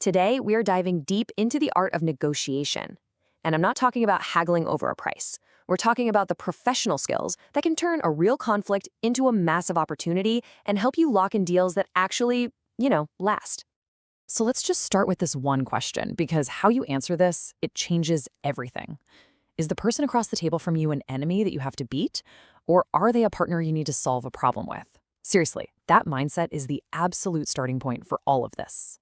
Today, we are diving deep into the art of negotiation. And I'm not talking about haggling over a price. We're talking about the professional skills that can turn a real conflict into a massive opportunity and help you lock in deals that actually, last. So let's just start with this one question, because how you answer this, it changes everything. Is the person across the table from you an enemy that you have to beat, or are they a partner you need to solve a problem with? Seriously, that mindset is the absolute starting point for all of this.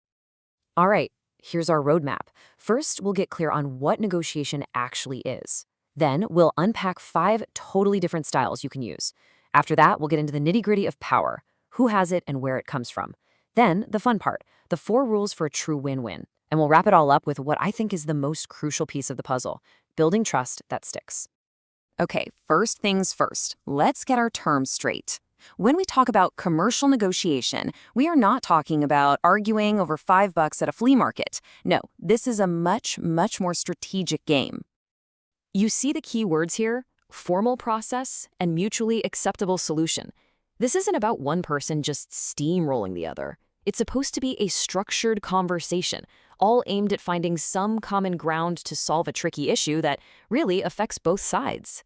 All right, here's our roadmap. First, we'll get clear on what negotiation actually is. Then, we'll unpack 5 totally different styles you can use. After that, we'll get into the nitty-gritty of power, who has it and where it comes from. Then, the fun part, the 4 rules for a true win-win. And we'll wrap it all up with what I think is the most crucial piece of the puzzle, building trust that sticks. Okay, first things first, let's get our terms straight. When we talk about commercial negotiation, we are not talking about arguing over $5 at a flea market. No, this is a much more strategic game. You see the key words here? Formal process and mutually acceptable solution. This isn't about one person just steamrolling the other. It's supposed to be a structured conversation, all aimed at finding some common ground to solve a tricky issue that really affects both sides.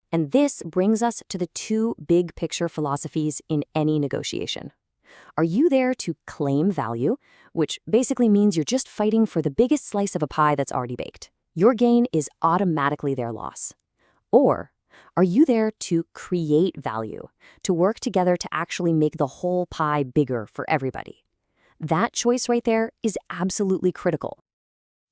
And this brings us to the 2 big picture philosophies in any negotiation. Are you there to claim value, which basically means you're just fighting for the biggest slice of a pie that's already baked? Your gain is automatically their loss. Or are you there to create value, to work together to actually make the whole pie bigger for everybody? That choice right there is absolutely critical.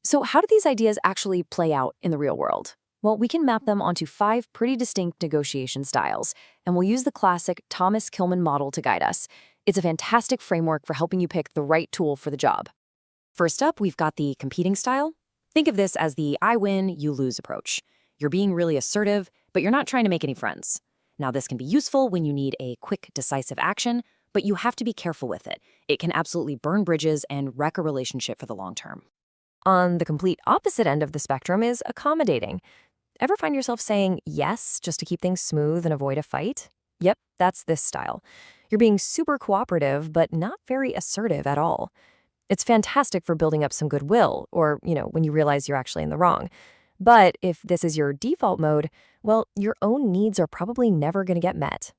So how do these ideas actually play out in the real world? Well, we can map them onto 5 pretty distinct negotiation styles, and we'll use the classic Thomas Kilmann model to guide us. It's a fantastic framework for helping you pick the right tool for the job. First up, we've got the competing style. Think of this as the I win, you lose approach. You're being really assertive, but you're not trying to make any friends. Now, this can be useful when you need a quick, decisive action, but you have to be careful with it. It can absolutely burn bridges and wreck a relationship for the long term. On the complete opposite end of the spectrum is accommodating. Ever find yourself saying yes just to keep things smooth and avoid a fight? Yep, that's this style. You're being super cooperative, but not very assertive at all. It's fantastic for building up some goodwill, or, when you realize you're actually in the wrong. But if this is your default mode, well, your own needs are probably never going to get met.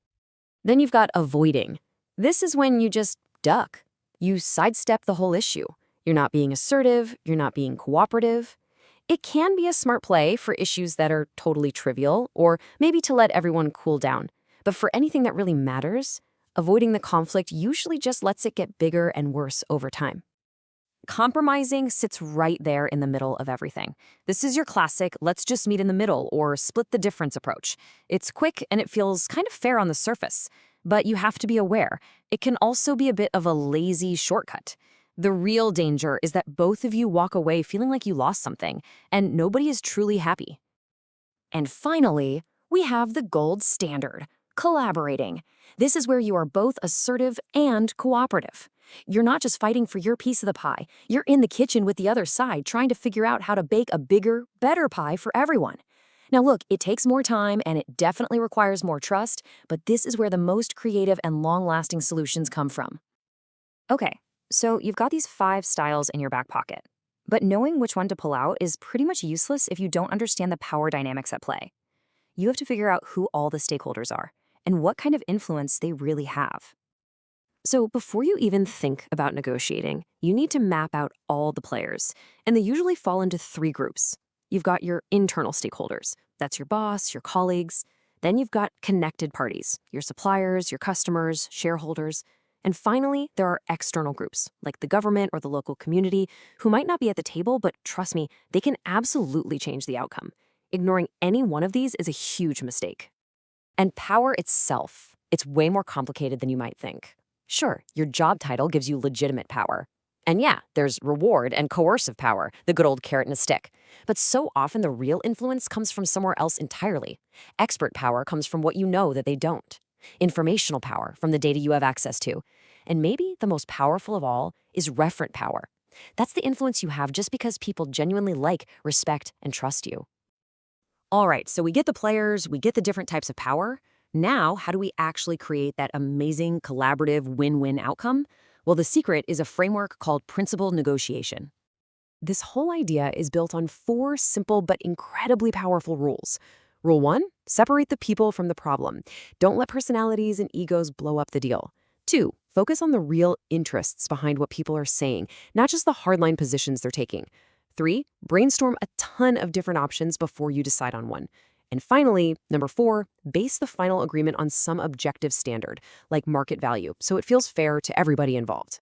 Then you've got avoiding. This is when you just duck. You sidestep the whole issue. You're not being assertive, you're not being cooperative. It can be a smart play for issues that are totally trivial, or maybe to let everyone cool down. But for anything that really matters, avoiding the conflict usually just lets it get bigger and worse over time. Compromising sits right there in the middle of everything. This is your classic, let's just meet in the middle or split the difference approach. It's quick and it feels kind of fair on the surface, but you have to be aware. It can also be a bit of a lazy shortcut. The real danger is that both of you walk away feeling like you lost something, and nobody is truly happy. And finally, we have the gold standard, collaborating. This is where you are both assertive and cooperative. You're not just fighting for your piece of the pie. You're in the kitchen with the other side trying to figure out how to bake a bigger, better pie for everyone. Now look, it takes more time and it definitely requires more trust, but this is where the most creative and long-lasting solutions come from. Okay, so you've got these 5 styles in your back pocket. But knowing which one to pull out is pretty much useless if you don't understand the power dynamics at play. You have to figure out who all the stakeholders are and what kind of influence they really have. So before you even think about negotiating, you need to map out all the players, and they usually fall into 3 groups. You've got your internal stakeholders. That's your boss, your colleagues. Then you've got connected parties, your suppliers, your customers, shareholders. And finally, there are external groups, like the government or the local community, who might not be at the table, but trust me, they can absolutely change the outcome. Ignoring any one of these is a huge mistake. And power itself, it's way more complicated than you might think. Sure, your job title gives you legitimate power. And yeah, there's reward and coercive power, the good old carrot and a stick. But so often the real influence comes from somewhere else entirely. Expert power comes from what you know that they don't. Informational power from the data you have access to. And maybe the most powerful of all is referent power. That's the influence you have just because people genuinely like, respect, and trust you. All right, so we get the players, we get the different types of power. Now, how do we actually create that amazing collaborative win-win outcome? Well, the secret is a framework called principled negotiation. This whole idea is built on 4 simple but incredibly powerful rules. Rule 1, separate the people from the problem. Don't let personalities and egos blow up the deal. 2, focus on the real interests behind what people are saying, not just the hardline positions they're taking. 3, brainstorm a ton of different options before you decide on one. And finally, number 4, base the final agreement on some objective standard, like market value, so it feels fair to everybody involved.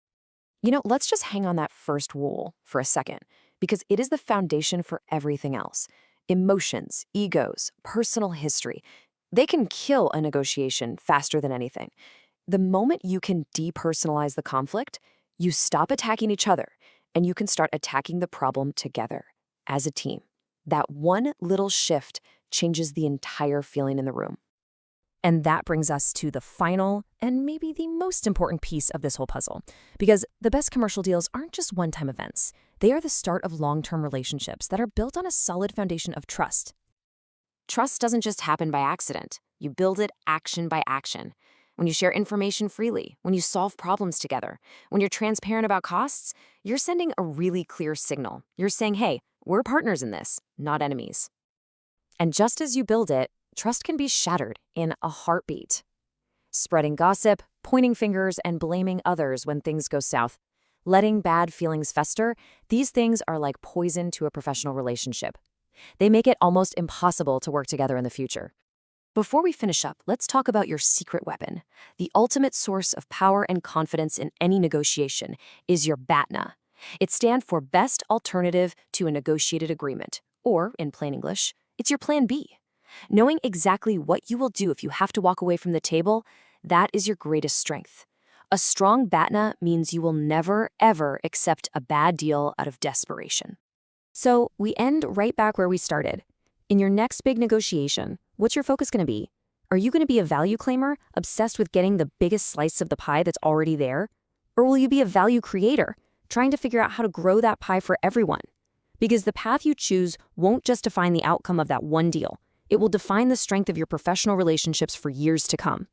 Let's just hang on that first rule for a second, because it is the foundation for everything else. Emotions, egos, personal history, they can kill a negotiation faster than anything. The moment you can depersonalize the conflict, you stop attacking each other, and you can start attacking the problem together, as a team. That one little shift changes the entire feeling in the room. And that brings us to the final and maybe the most important piece of this whole puzzle. Because the best commercial deals aren't just one-time events. They are the start of long-term relationships that are built on a solid foundation of trust. Trust doesn't just happen by accident. You build it action by action. When you share information freely, when you solve problems together, when you're transparent about costs, you're sending a really clear signal. You're saying, hey, we're partners in this, not enemies. And just as you build it, trust can be shattered in a heartbeat. Spreading gossip, pointing fingers, and blaming others when things go south. Letting bad feelings fester, these things are like poison to a professional relationship. They make it almost impossible to work together in the future. Before we finish up, let's talk about your secret weapon. The ultimate source of power and confidence in any negotiation is your BATNA. It stands for Best Alternative to a Negotiated Agreement, or, in plain English, it's your Plan B. Knowing exactly what you will do if you have to walk away from the table, that is your greatest strength. A strong BATNA means you will never, ever accept a bad deal out of desperation. So we end right back where we started. In your next big negotiation, what's your focus going to be? Are you going to be a value claimer, obsessed with getting the biggest slice of the pie that's already there? Or will you be a value creator, trying to figure out how to grow that pie for everyone? Because the path you choose won't just define the outcome of that one deal. It will define the strength of your professional relationships for years to come.